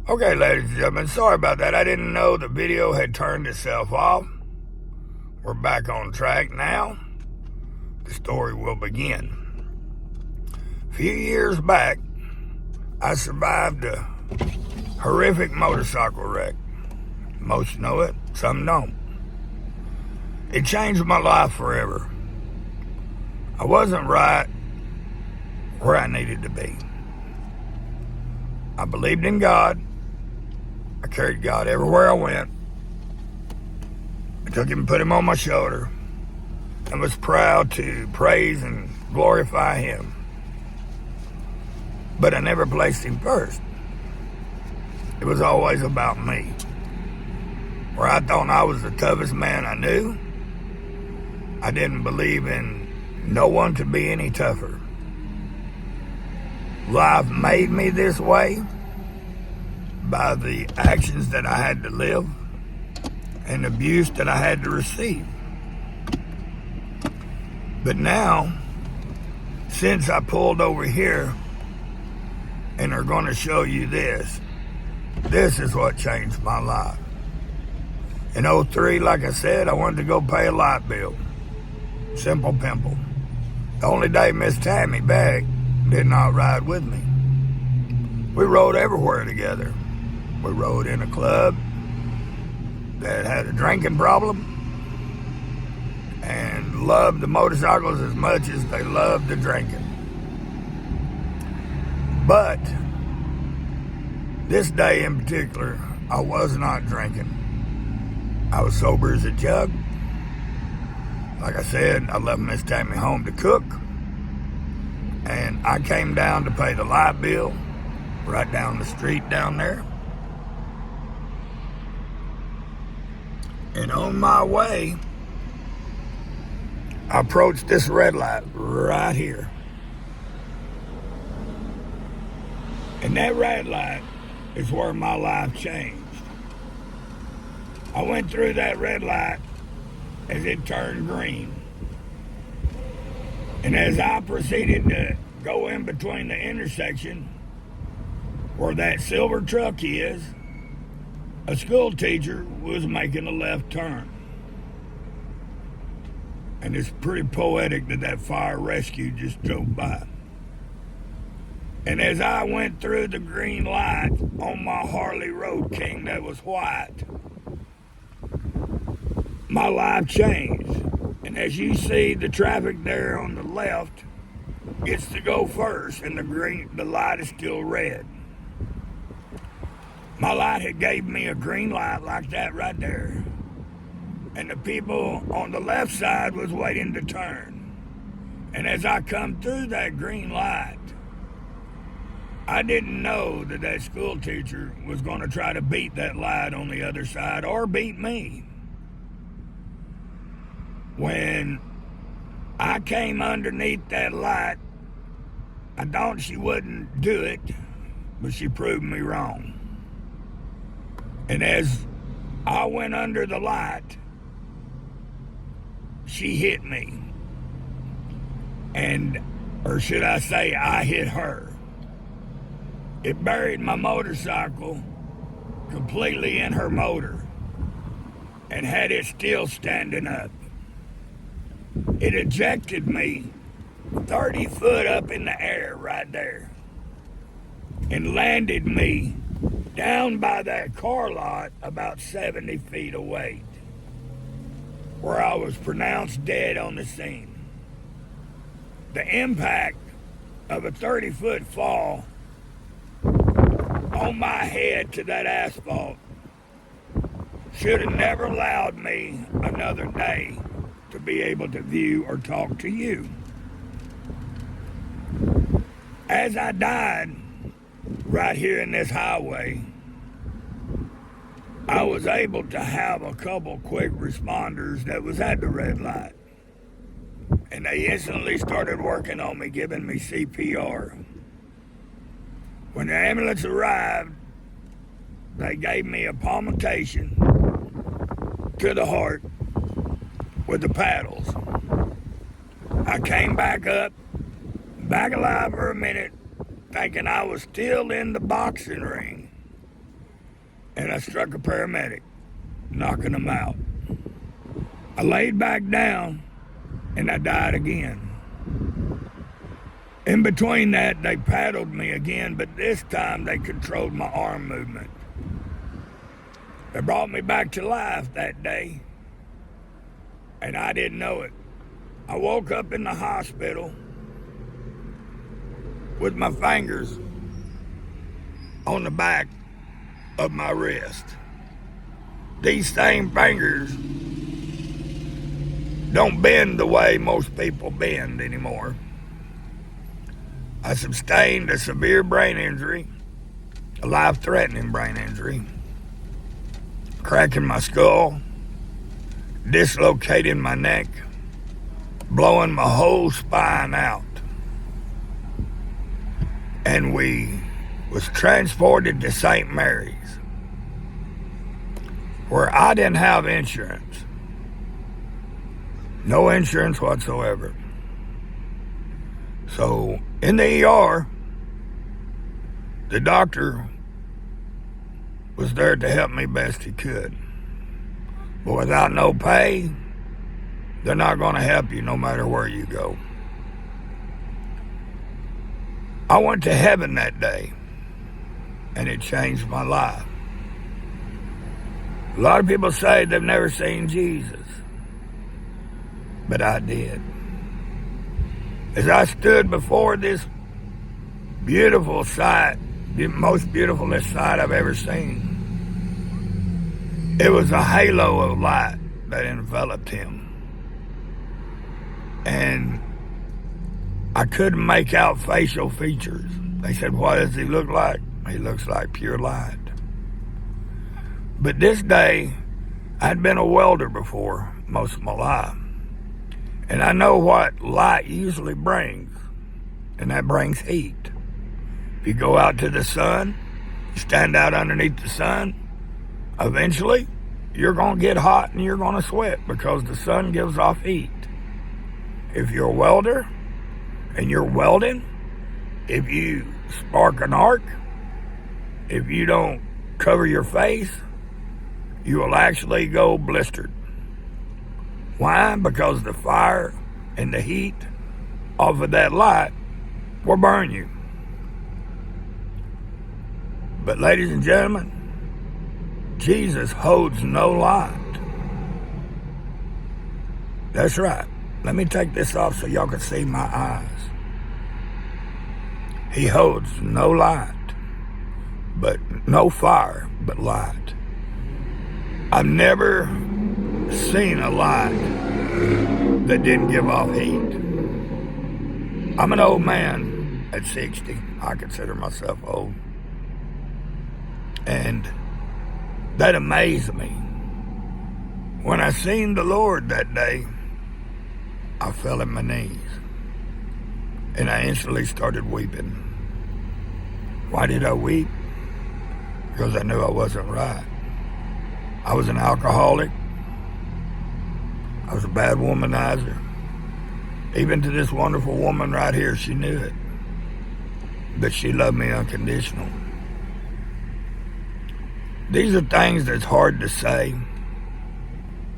Okay, ladies and gentlemen, sorry about that. I didn't know the video had turned itself off. We're back on track now. The story will begin. A few years back, I survived a horrific motorcycle wreck. Most know it, some don't. It changed my life forever. I wasn't right where I needed to be. I believed in God. I carried God everywhere I went. I took him and put him on my shoulder and was proud to praise and glorify him. But I never placed him first. It was always about me. Where I thought I was the toughest man I knew, I didn't believe in no one to be any tougher. Life made me this way by the actions that I had to live and abuse that I had to receive. But now, since I pulled over here and are going to show you this is what changed my life. In 03, like I said, I wanted to go pay a light bill. Simple pimple. The only day Miss Tammy Beck did not ride with me. We rode everywhere together. We rode in a club that had a drinking problem and loved the motorcycles as much as they loved the drinking. But this day in particular, I was not drinking. I was sober as a jug. Like I said, I left Miss Tammy home to cook. And I came down to pay the light bill right down the street down there. And on my way, I approached this red light right here. And that red light is where my life changed. I went through that red light as it turned green. And as I proceeded to go in between the intersection where that silver truck is, a school teacher was making a left turn. And it's pretty poetic that fire rescue just drove by. And as I went through the green light on my Harley Road King that was white, my life changed. And as you see, the traffic there on the left gets to go first, and the light is still red. My light had gave me a green light like that right there. And the people on the left side was waiting to turn. And as I come through that green light, I didn't know that school teacher was going to try to beat that light on the other side or beat me. When I came underneath that light, I thought she wouldn't do it, but she proved me wrong. And as I went under the light, she hit me. Or should I say, I hit her. It buried my motorcycle completely in her motor and had it still standing up. It ejected me 30 foot up in the air right there and landed me down by that car lot about 70 feet away, where I was pronounced dead on the scene. The impact of a 30-foot fall on my head to that asphalt should have never allowed me another day to be able to view or talk to you. As I died right here in this highway, I was able to have a couple quick responders that was at the red light. And they instantly started working on me, giving me CPR. When the ambulance arrived, they gave me a palmitation to the heart with the paddles. I came back up, back alive for a minute, thinking I was still in the boxing ring. and I struck a paramedic, knocking him out. I laid back down, and I died again. In between that, they paddled me again, but this time they controlled my arm movement. They brought me back to life that day, and I didn't know it. I woke up in the hospital with my fingers on the back of my wrist. These same fingers don't bend the way most people bend anymore. I sustained a severe brain injury, a life-threatening brain injury, cracking my skull, dislocating my neck, blowing my whole spine out. And we was transported to St. Mary's, where I didn't have insurance. No insurance whatsoever. So in the ER, the doctor was there to help me best he could. But without no pay, they're not going to help you no matter where you go. I went to heaven that day, and it changed my life. A lot of people say they've never seen Jesus, but I did. As I stood before this beautiful sight, the most beautifulest sight I've ever seen, it was a halo of light that enveloped him. And I couldn't make out facial features. They said, "What does he look like?" He looks like pure light. But this day, I'd been a welder before most of my life. And I know what light usually brings, and that brings heat. If you go out to the sun, stand out underneath the sun, eventually you're going to get hot and you're going to sweat because the sun gives off heat. If you're a welder and you're welding, if you spark an arc, if you don't cover your face, you will actually go blistered. Why? Because the fire and the heat off of that light will burn you. But ladies and gentlemen, Jesus holds no light. That's right. Let me take this off so y'all can see my eyes. He holds no light, but no fire, but light. I've never seen a light that didn't give off heat. I'm an old man at 60. I consider myself old. And that amazed me. When I seen the Lord that day, I fell at my knees. And I instantly started weeping. Why did I weep? Because I knew I wasn't right. I was an alcoholic. I was a bad womanizer. Even to this wonderful woman right here, she knew it. But she loved me unconditional. These are things that's hard to say,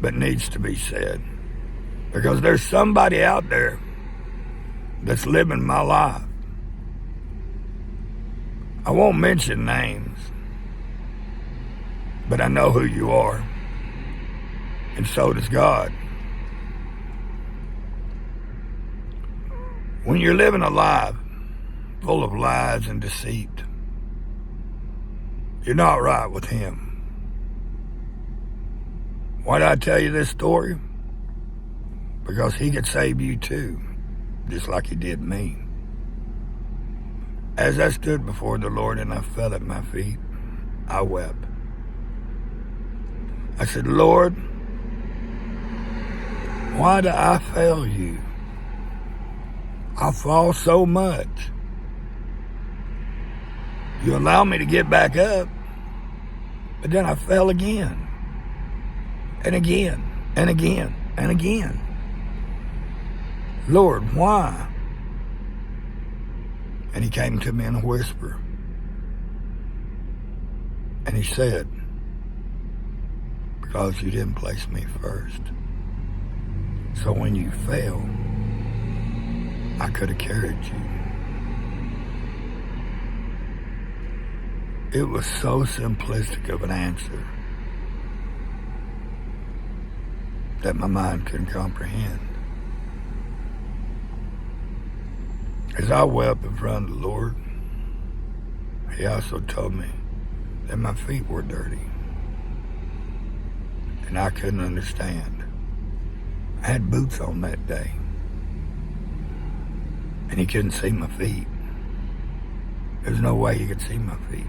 but needs to be said. Because there's somebody out there that's living my life. I won't mention names, but I know who you are. And so does God. When you're living a life full of lies and deceit, you're not right with Him. Why did I tell you this story? Because He could save you too, just like He did me. As I stood before the Lord and I fell at my feet, I wept. I said, "Lord, why do I fail you? I fall so much. You allow me to get back up, but then I fell again, and again, and again, and again. Lord, why?" And He came to me in a whisper, and He said, because you didn't place me first. So when you fell, I could have carried you. It was so simplistic of an answer that my mind couldn't comprehend. As I wept in front of the Lord, He also told me that my feet were dirty, and I couldn't understand. I had boots on that day, and He couldn't see my feet. There's no way He could see my feet.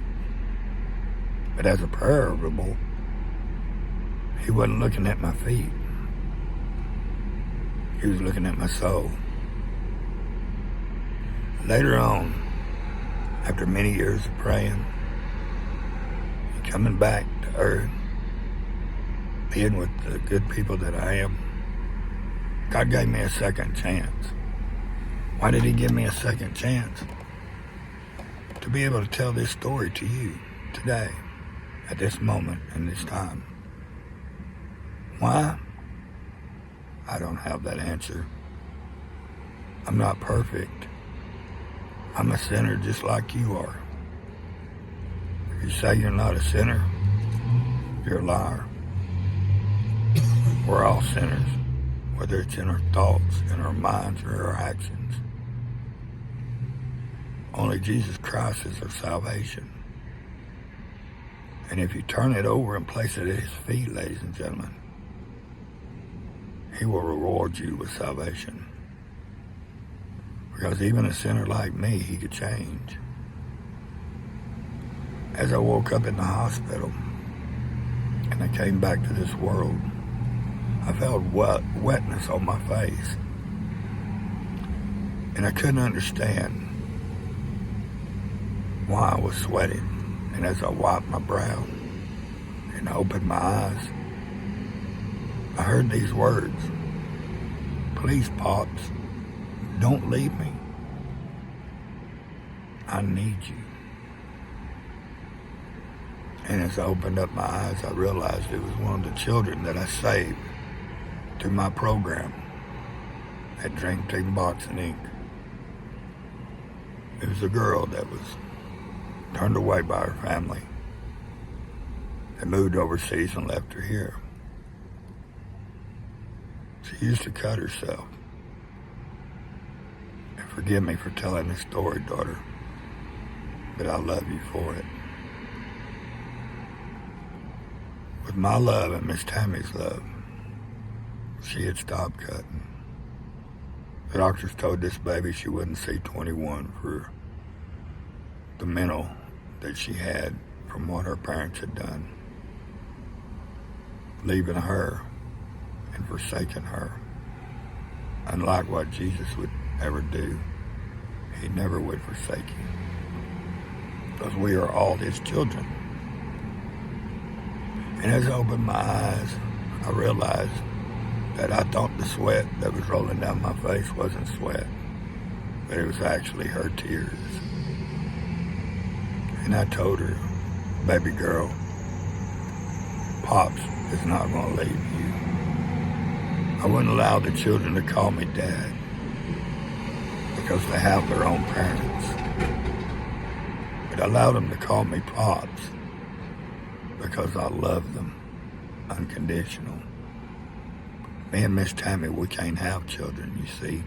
But as a parable, He wasn't looking at my feet. He was looking at my soul. Later on, after many years of praying and coming back to earth, being with the good people that I am, God gave me a second chance. Why did He give me a second chance? To be able to tell this story to you today, at this moment and this time. Why? I don't have that answer. I'm not perfect. I'm a sinner just like you are. If you say you're not a sinner, you're a liar. We're all sinners, whether it's in our thoughts, in our minds, or our actions. Only Jesus Christ is our salvation. And if you turn it over and place it at His feet, ladies and gentlemen, He will reward you with salvation. Because even a sinner like me, He could change. As I woke up in the hospital and I came back to this world, I felt wetness on my face. And I couldn't understand why I was sweating. And as I wiped my brow and opened my eyes, I heard these words: "Please, Pops, don't leave me. I need you." And as I opened up my eyes, I realized it was one of the children that I saved through my program at Drink Team Boxing Inc. It was a girl that was turned away by her family and moved overseas and left her here. She used to cut herself. And forgive me for telling this story, daughter, but I love you for it. With my love and Miss Tammy's love, she had stopped cutting. The doctors told this baby she wouldn't see 21 for the mental that she had from what her parents had done, leaving her and forsaking her. Unlike what Jesus would ever do, He never would forsake you, because we are all His children. And as I opened my eyes, I realized that I thought the sweat that was rolling down my face wasn't sweat, but it was actually her tears. And I told her, "Baby girl, Pops is not going to leave you." I wouldn't allow the children to call me Dad because they have their own parents. But I allowed them to call me Pops because I love them unconditional. Me and Miss Tammy, we can't have children, you see.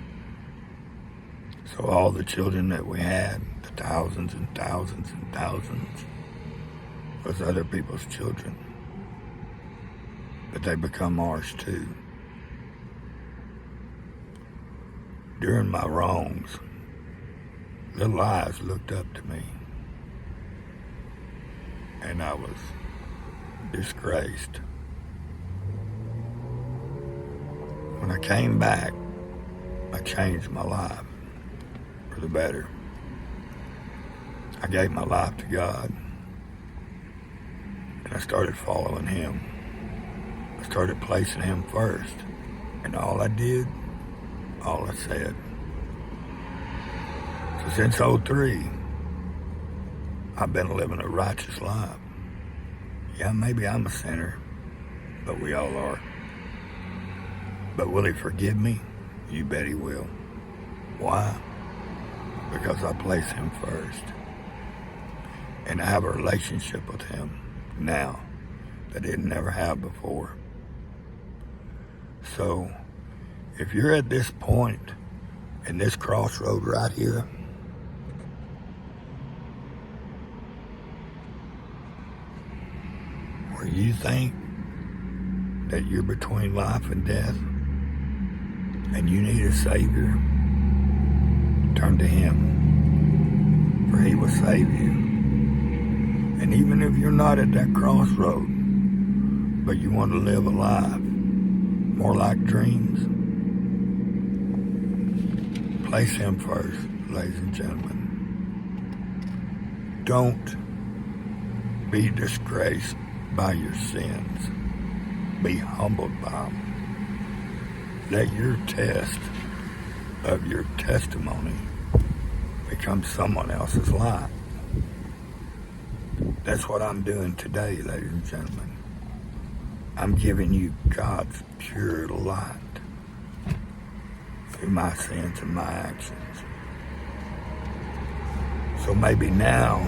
So all the children that we had, the thousands and thousands and thousands, was other people's children. But they become ours too. During my wrongs, little eyes looked up to me, and I was disgraced. When I came back, I changed my life for the better. I gave my life to God, and I started following Him. I started placing Him first, and all I did, all I said. So since '03, I've been living a righteous life. Yeah, maybe I'm a sinner, but we all are. But will he forgive me? You bet he will. Why? Because I place him first. And I have a relationship with him now that I didn't never have before. So, if you're at this point, in this crossroad right here, where you think that you're between life and death, and you need a Savior, turn to him, for he will save you. And even if you're not at that crossroad, but you want to live a life more like dreams, place him first, ladies and gentlemen. Don't be disgraced by your sins. Be humbled by them. Let your test of your testimony become someone else's life. That's what I'm doing today, ladies and gentlemen. I'm giving you God's pure light through my sins and my actions. So maybe now,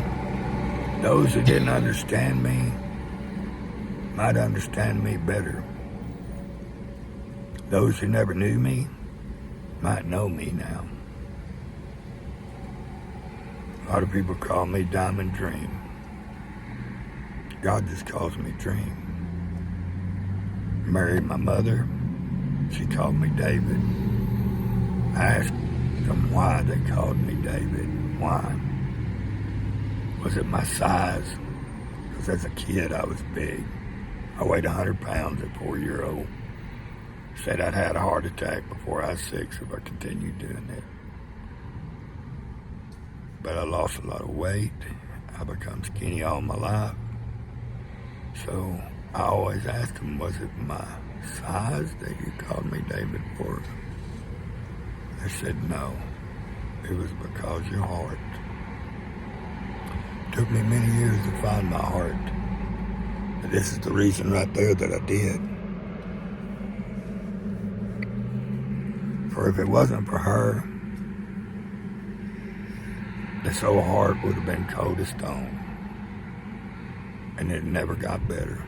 those who didn't understand me might understand me better. Those who never knew me might know me now. A lot of people call me Diamond Dream. God just calls me Dream. Married my mother. She called me David. I asked them why they called me David. Why? Was it my size? Because as a kid I was big. I weighed 100 pounds at 4-year-old. Said I'd had a heart attack before I was 6 if I continued doing it. But I lost a lot of weight. I become skinny all my life. So I always asked them, was it my size that you called me David for? They said no. It was because your heart. It took me many years to find my heart. But this is the reason right there that I did. For if it wasn't for her, this old heart would have been cold as stone. And it never got better.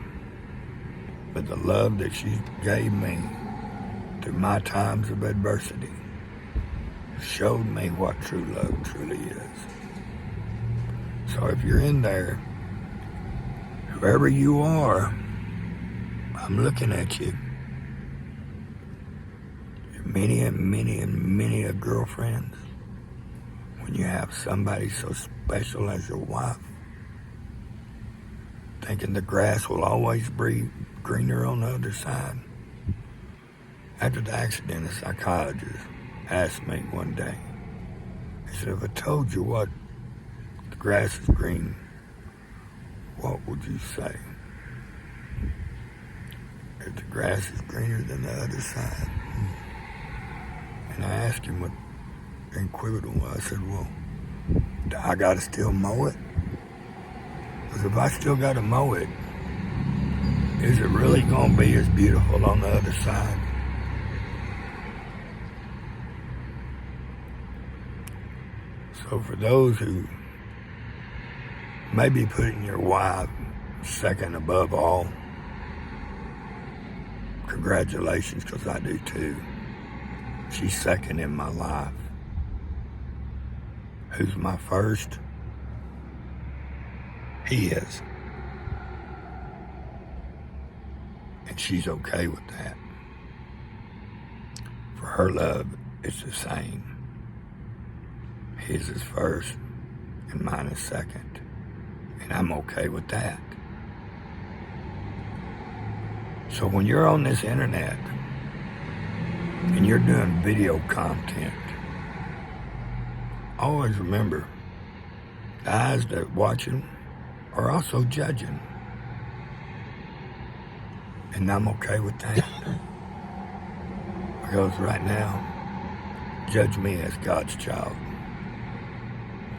But the love that she gave me through my times of adversity showed me what true love truly is. So if you're in there, whoever you are, I'm looking at you. Many a girlfriends. When you have somebody so special as your wife, thinking the grass will always be greener on the other side. After the accident, a psychologist asked me one day, he said, if I told you what the grass is green, what would you say? If the grass is greener than the other side. And I asked him what inquisitive was. I said, well, do I got to still mow it? Because if I still got to mow it, is it really going to be as beautiful on the other side? So for those who may be putting your wife second above all, congratulations, because I do too. She's second in my life. Who's my first? He is. And she's okay with that. For her love, it's the same. His is first, and mine is second. And I'm okay with that. So when you're on this internet, and you're doing video content, always remember, the eyes that are watching are also judging. And I'm okay with that. Because right now, judge me as God's child.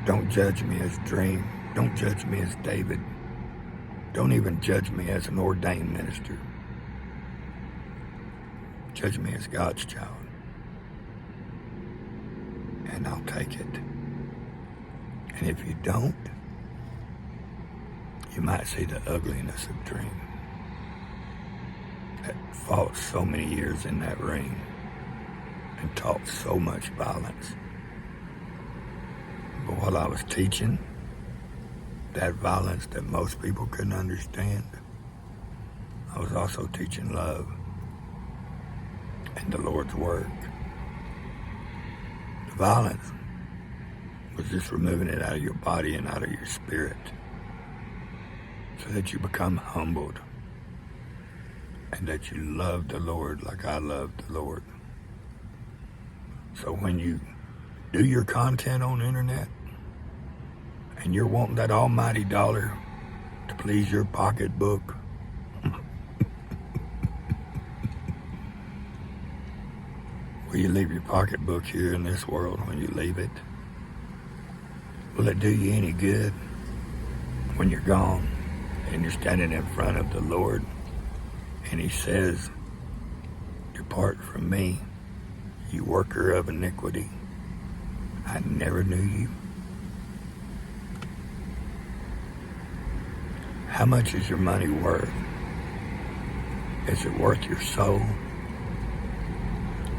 Don't judge me as Dream. Don't judge me as David. Don't even judge me as an ordained minister. Judge me as God's child. And I'll take it. And if you don't, you might see the ugliness of dream that fought so many years in that ring and taught so much violence. But while I was teaching that violence that most people couldn't understand, I was also teaching love and the Lord's work. The violence was just removing it out of your body and out of your spirit so that you become humbled and that you love the Lord like I love the Lord. So when you do your content on the internet and you're wanting that almighty dollar to please your pocketbook, will you leave your pocketbook here in this world when you leave it? Will it do you any good when you're gone and you're standing in front of the Lord and He says, "Depart from me, you worker of iniquity. I never knew you"? How much is your money worth? Is it worth your soul?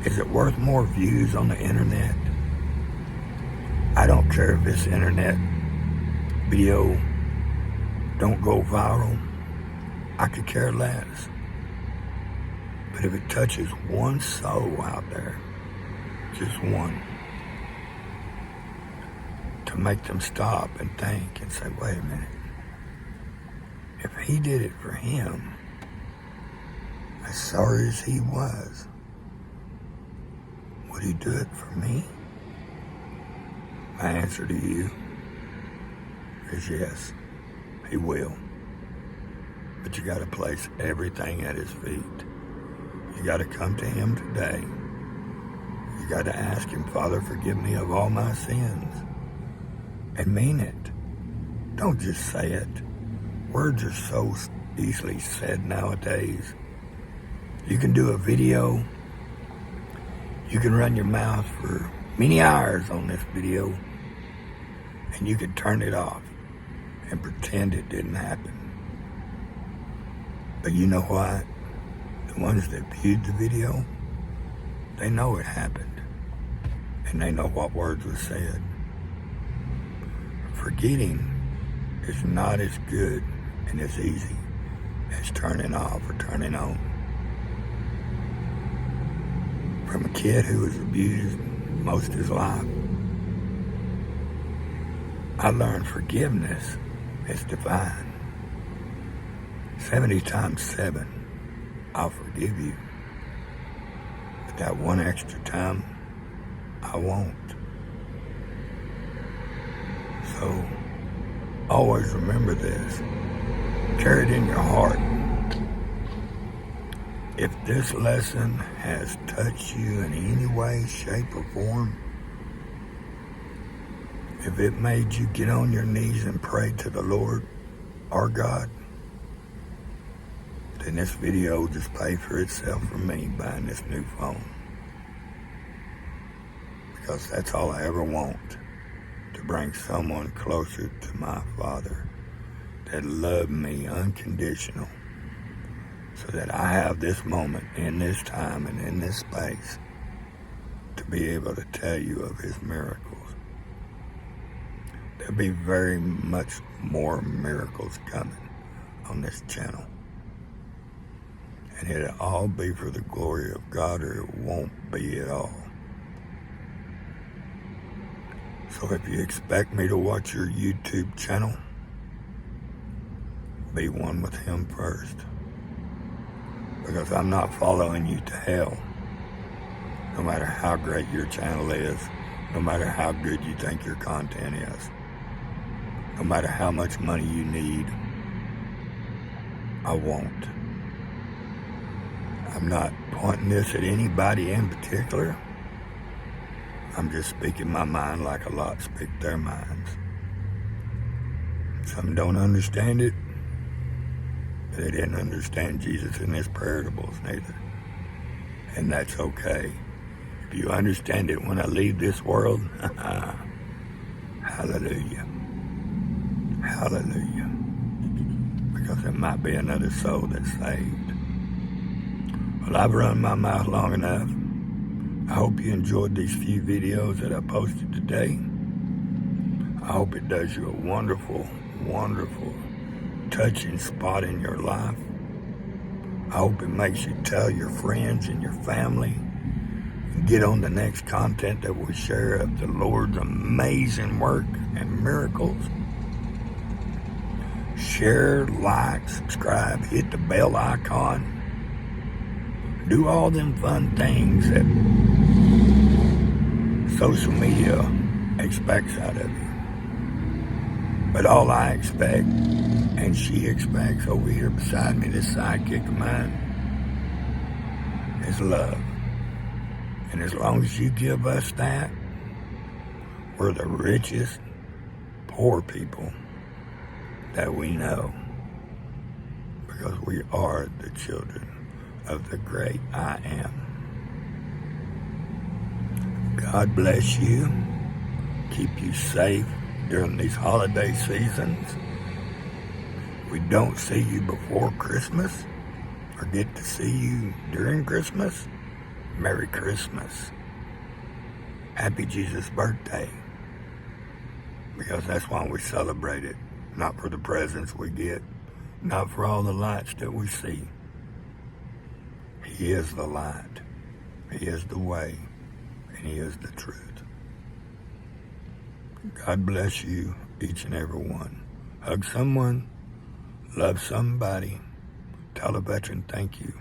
Is it worth more views on the internet? I don't care if this internet video don't go viral. I could care less. But if it touches one soul out there, just one, to make them stop and think and say, wait a minute, if He did it for him, as sorry as he was, would He do it for me? My answer to you is yes, He will. But you got to place everything at His feet. You got to come to Him today. You got to ask Him, Father, forgive me of all my sins. And mean it. Don't just say it. Words are so easily said nowadays. You can do a video. You can run your mouth for many hours on this video, and you can turn it off and pretend it didn't happen. But you know what? The ones that viewed the video, they know it happened, and they know what words were said. Forgetting is not as good and as easy as turning off or turning on. From a kid who was abused most of his life, I learned forgiveness is divine. 70 times 7, I'll forgive you. But that one extra time, I won't. So, always remember this. Carry it in your heart. If this lesson has touched you in any way, shape, or form, if it made you get on your knees and pray to the Lord, our God, then this video will just pay for itself for me buying this new phone. Because that's all I ever want, to bring someone closer to my Father that loved me unconditional, so that I have this moment in this time and in this space to be able to tell you of His miracles. There'll be very much more miracles coming on this channel. And it'll all be for the glory of God, or it won't be at all. So if you expect me to watch your YouTube channel, be one with Him first. Because I'm not following you to hell. No matter how great your channel is, no matter how good you think your content is, no matter how much money you need, I won't. I'm not pointing this at anybody in particular. I'm just speaking my mind like a lot speak their minds. Some don't understand it, but they didn't understand Jesus in His parables neither. And that's okay. If you understand it when I leave this world, hallelujah. Hallelujah. Because there might be another soul that's saved. Well, I've run my mouth long enough. I hope you enjoyed these few videos that I posted today. I hope it does you a wonderful, wonderful, touching spot in your life. I hope it makes you tell your friends and your family and get on the next content that we share of the Lord's amazing work and miracles. Share, like, subscribe, hit the bell icon. Do all them fun things that social media expects out of you. But all I expect, and she expects over here beside me, this sidekick of mine, is love. And as long as you give us that, we're the richest poor people that we know. Because we are the children of the great I Am. God bless you. Keep you safe during these holiday seasons. We don't see you before Christmas or get to see you during Christmas. Merry Christmas. Happy Jesus' birthday. Because that's why we celebrate it. Not for the presents we get. Not for all the lights that we see. He is the light. He is the way. And He is the truth. God bless you, each and every one. Hug someone. Love somebody. Tell a veteran thank you.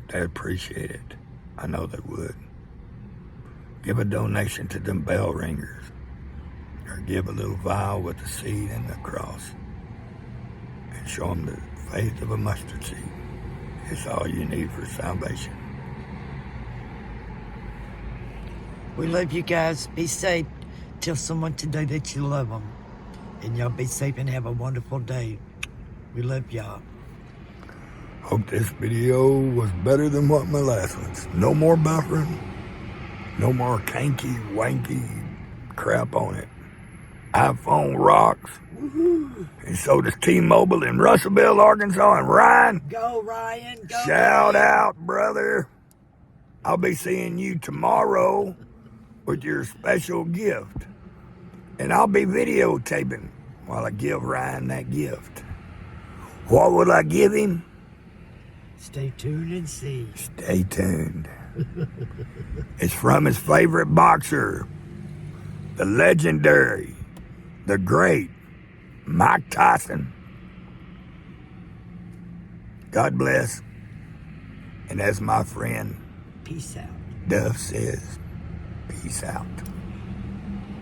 They appreciate it. I know they would. Give a donation to them bell ringers. Or give a little vial with the seed and the cross. And show them the faith of a mustard seed. It's all you need for salvation. We love you guys. Be safe. Tell someone today that you love them. And y'all be safe and have a wonderful day. We love y'all. Hope this video was better than what my last ones. No more buffering. No more kanky, wanky crap on it. iPhone rocks. Woohoo. And so does T-Mobile in Russellville, Arkansas. And Ryan. Go, Ryan. Go, Shout Ryan. out, brother. I'll be seeing you tomorrow with your special gift. And I'll be videotaping while I give Ryan that gift. What will I give him? Stay tuned and see. Stay tuned. It's from his favorite boxer, the legendary, the great Mike Tyson. God bless. And as my friend Peace out. Duff says, peace out.